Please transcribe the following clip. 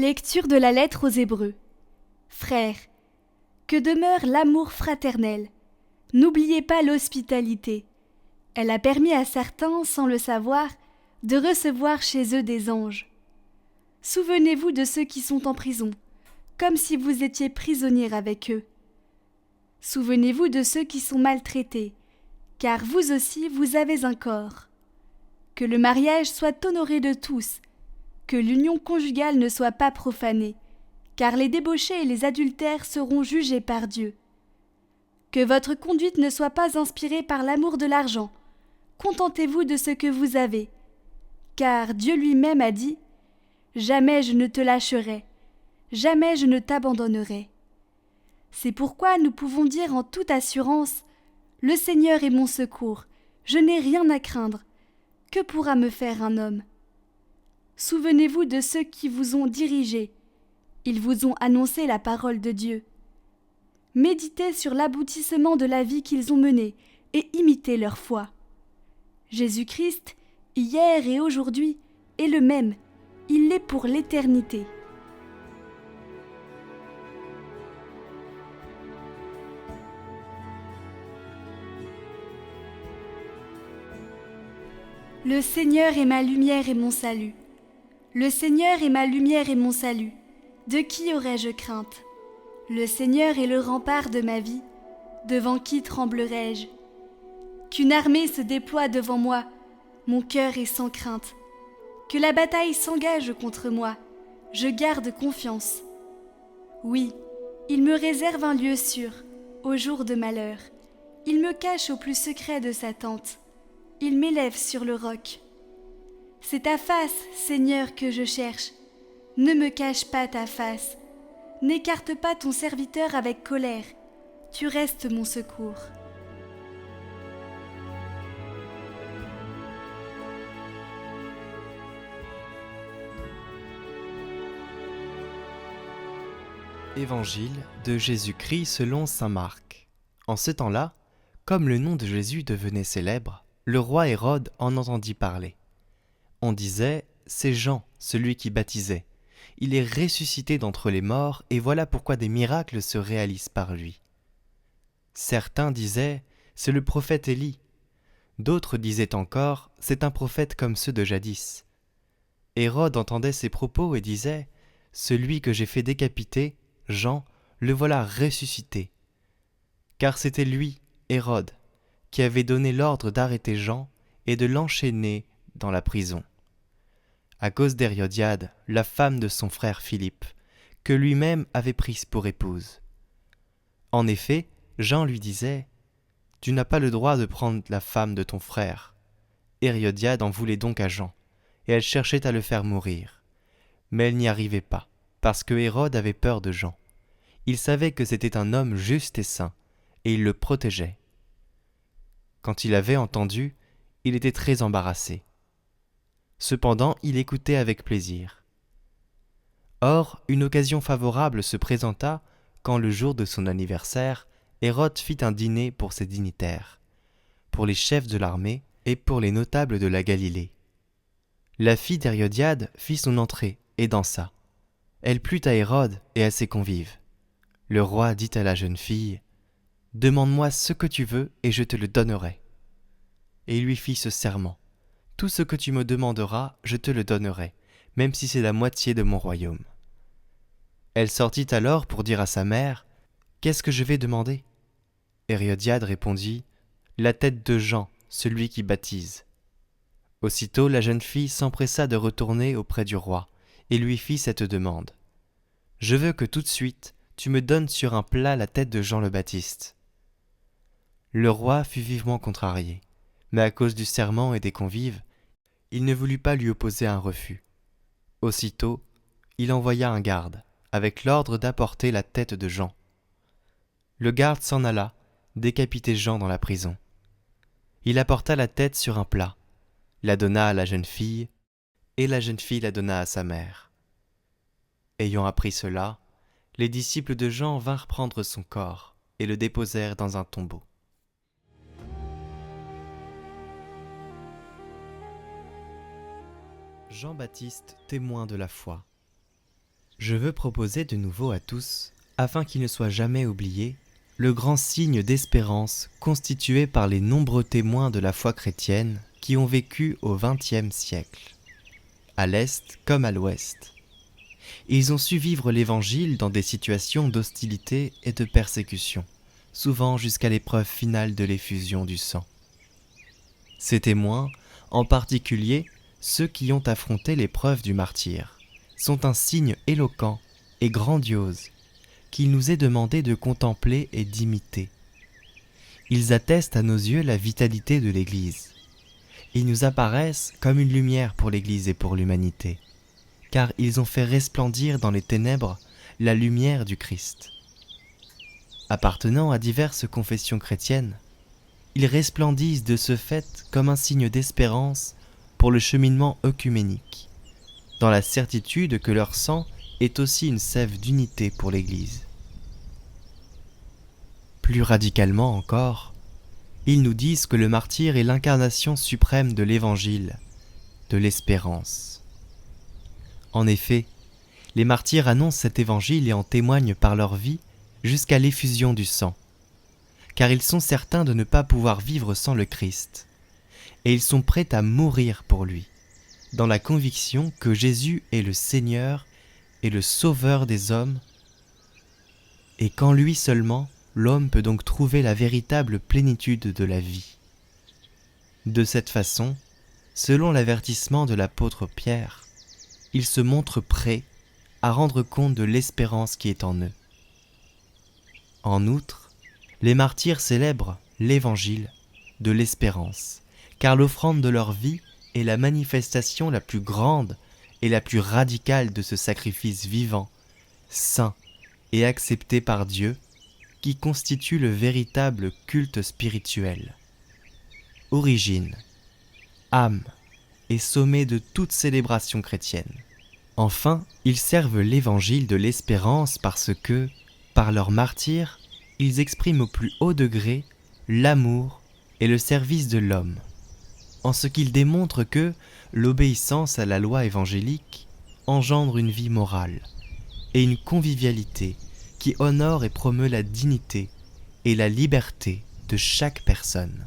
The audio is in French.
Lecture de la lettre aux Hébreux. Frères, que demeure l'amour fraternel. N'oubliez pas l'hospitalité. Elle a permis à certains, sans le savoir, de recevoir chez eux des anges. Souvenez-vous de ceux qui sont en prison, comme si vous étiez prisonniers avec eux. Souvenez-vous de ceux qui sont maltraités, car vous aussi vous avez un corps. Que le mariage soit honoré de tous, que l'union conjugale ne soit pas profanée, car les débauchés et les adultères seront jugés par Dieu. Que votre conduite ne soit pas inspirée par l'amour de l'argent. Contentez-vous de ce que vous avez, car Dieu lui-même a dit « Jamais je ne te lâcherai, jamais je ne t'abandonnerai ». C'est pourquoi nous pouvons dire en toute assurance « Le Seigneur est mon secours, je n'ai rien à craindre. Que pourra me faire un homme ?» Souvenez-vous de ceux qui vous ont dirigés. Ils vous ont annoncé la parole de Dieu. Méditez sur l'aboutissement de la vie qu'ils ont menée et imitez leur foi. Jésus-Christ, hier et aujourd'hui, est le même. Il l'est pour l'éternité. Le Seigneur est ma lumière et mon salut. Le Seigneur est ma lumière et mon salut. De qui aurais-je crainte ? Le Seigneur est le rempart de ma vie. Devant qui tremblerais-je ? Qu'une armée se déploie devant moi. Mon cœur est sans crainte. Que la bataille s'engage contre moi. Je garde confiance. Oui, il me réserve un lieu sûr, au jour de malheur. Il me cache au plus secret de sa tente. Il m'élève sur le roc. C'est ta face, Seigneur, que je cherche. Ne me cache pas ta face. N'écarte pas ton serviteur avec colère. Tu restes mon secours. Évangile de Jésus-Christ selon saint Marc. En ce temps-là, comme le nom de Jésus devenait célèbre, le roi Hérode en entendit parler. On disait « C'est Jean, celui qui baptisait. Il est ressuscité d'entre les morts et voilà pourquoi des miracles se réalisent par lui. » Certains disaient « C'est le prophète Élie. » D'autres disaient encore « C'est un prophète comme ceux de jadis. » Hérode entendait ces propos et disait « Celui que j'ai fait décapiter, Jean, le voilà ressuscité. » Car c'était lui, Hérode, qui avait donné l'ordre d'arrêter Jean et de l'enchaîner dans la prison, à cause d'Hérodiade, la femme de son frère Philippe, que lui-même avait prise pour épouse. En effet, Jean lui disait « Tu n'as pas le droit de prendre la femme de ton frère. » Hérodiade en voulait donc à Jean, et elle cherchait à le faire mourir. Mais elle n'y arrivait pas, parce que Hérode avait peur de Jean. Il savait que c'était un homme juste et saint, et il le protégeait. Quand il avait entendu, il était très embarrassé. Cependant, il écoutait avec plaisir. Or, une occasion favorable se présenta quand, le jour de son anniversaire, Hérode fit un dîner pour ses dignitaires, pour les chefs de l'armée et pour les notables de la Galilée. La fille d'Hérodiade fit son entrée et dansa. Elle plut à Hérode et à ses convives. Le roi dit à la jeune fille « Demande-moi ce que tu veux et je te le donnerai. » Et il lui fit ce serment. « Tout ce que tu me demanderas, je te le donnerai, même si c'est la moitié de mon royaume. » Elle sortit alors pour dire à sa mère « Qu'est-ce que je vais demander ?» Hérodiade répondit « La tête de Jean, celui qui baptise. » Aussitôt la jeune fille s'empressa de retourner auprès du roi et lui fit cette demande. « Je veux que tout de suite tu me donnes sur un plat la tête de Jean le Baptiste. » Le roi fut vivement contrarié, mais à cause du serment et des convives, il ne voulut pas lui opposer un refus. Aussitôt, il envoya un garde, avec l'ordre d'apporter la tête de Jean. Le garde s'en alla, décapiter Jean dans la prison. Il apporta la tête sur un plat, la donna à la jeune fille, et la jeune fille la donna à sa mère. Ayant appris cela, les disciples de Jean vinrent prendre son corps et le déposèrent dans un tombeau. Jean-Baptiste, témoin de la foi. Je veux proposer de nouveau à tous, afin qu'il ne soit jamais oublié, le grand signe d'espérance constitué par les nombreux témoins de la foi chrétienne qui ont vécu au XXe siècle, à l'Est comme à l'Ouest. Ils ont su vivre l'Évangile dans des situations d'hostilité et de persécution, souvent jusqu'à l'épreuve finale de l'effusion du sang. Ces témoins, en particulier ceux qui ont affronté l'épreuve du martyre, sont un signe éloquent et grandiose qu'il nous est demandé de contempler et d'imiter. Ils attestent à nos yeux la vitalité de l'Église. Ils nous apparaissent comme une lumière pour l'Église et pour l'humanité, car ils ont fait resplendir dans les ténèbres la lumière du Christ. Appartenant à diverses confessions chrétiennes, ils resplendissent de ce fait comme un signe d'espérance pour le cheminement œcuménique, dans la certitude que leur sang est aussi une sève d'unité pour l'Église. Plus radicalement encore, ils nous disent que le martyr est l'incarnation suprême de l'Évangile, de l'espérance. En effet, les martyrs annoncent cet Évangile et en témoignent par leur vie jusqu'à l'effusion du sang, car ils sont certains de ne pas pouvoir vivre sans le Christ, et ils sont prêts à mourir pour lui, dans la conviction que Jésus est le Seigneur et le Sauveur des hommes, et qu'en lui seulement, l'homme peut donc trouver la véritable plénitude de la vie. De cette façon, selon l'avertissement de l'apôtre Pierre, ils se montrent prêts à rendre compte de l'espérance qui est en eux. En outre, les martyrs célèbrent l'Évangile de l'espérance, car l'offrande de leur vie est la manifestation la plus grande et la plus radicale de ce sacrifice vivant, saint et accepté par Dieu, qui constitue le véritable culte spirituel. Origine, âme et sommet de toute célébration chrétienne. Enfin, ils servent l'Évangile de l'espérance parce que, par leur martyre, ils expriment au plus haut degré l'amour et le service de l'homme, en ce qu'ils démontrent que l'obéissance à la loi évangélique engendre une vie morale et une convivialité qui honore et promeut la dignité et la liberté de chaque personne.